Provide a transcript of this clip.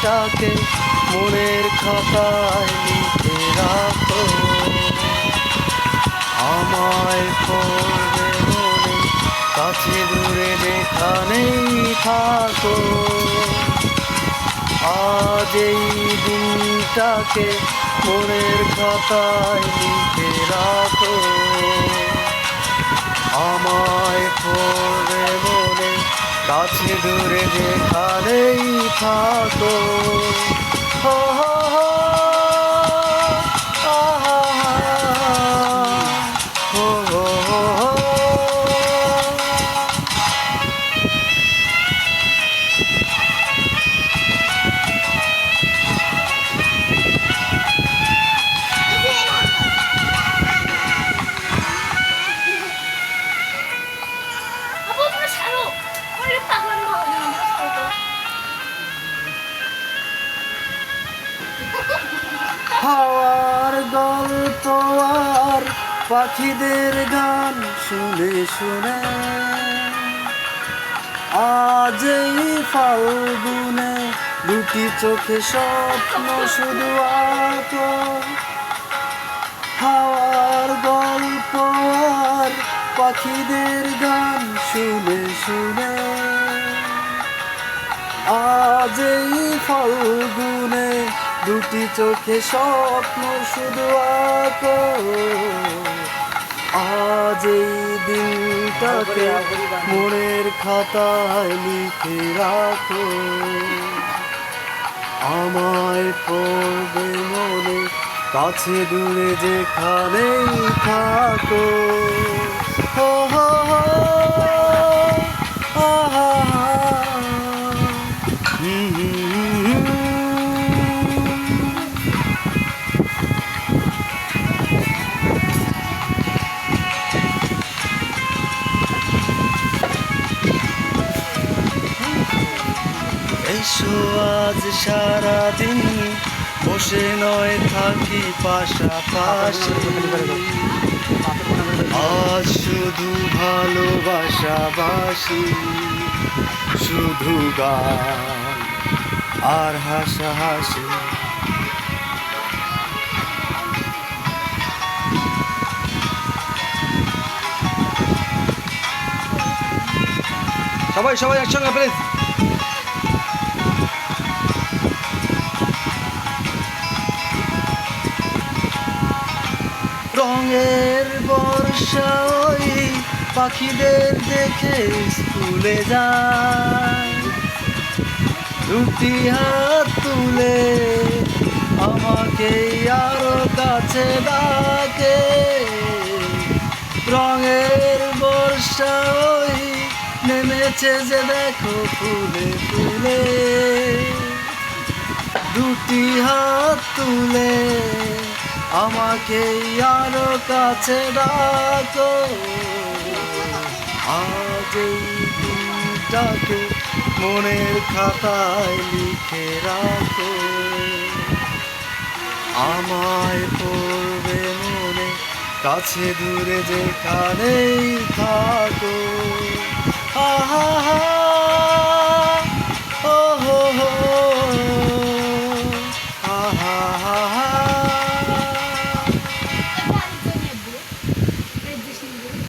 দিনটাকে মনের খাতায় লিখে রাখো। আমায় পড়বে মনে, কাছে দূরে যেখানেই থাকো। আজ এই দিনটাকে মনের খাতায় লিখে রাখো। আমায় পড়বে মনে, কাছে দূরে যেখানেই থাকো। হো হো হো, আহা হা, হো হো হো। হাওয়ার গল্প আর পাখিদের গান শুনে শুনে আজ এই ফাল্গুনে দুটি চোখে স্বপ্ন শুধু আঁকো। হাওয়ার গল্প আর পাখিদের গান শুনে শুনে আজ এই ফাল্গুনে দুটি চোখে স্বপ্ন শুধু আঁকো। আজ এই দিনটাকে মনের খাতায় লিখে রাখো। আমায় পড়বে মনে, কাছে দূরে যেখানেই থাকো। হো হো হো, আহা হা, এসো আজ সারাদিন বসে নয় থাকি পাশাপাশি। আজ শুধু ভালোবাসাবাসি, শুধু গান আর হাসাহাসি। সবাই সবাই একসঙ্গে প্লিজ। রঙের বর্ষা ওই পাখিদের দেখে স্কুলে যায়, দুটি হাত তুলে আমাকে আরো কাছে ডাকে। রঙের বর্ষা ওই নেমেছে যে দেখো ফুলে ফুলে, দুটি হাত তুলে আমাকে আরো কাছে ডাকো। আজ এই দিনটাকে মনের খাতায় লিখে রাখো। আমায় পড়বে মনে, কাছে দূরে যেখানেই থাকো। আহা হা।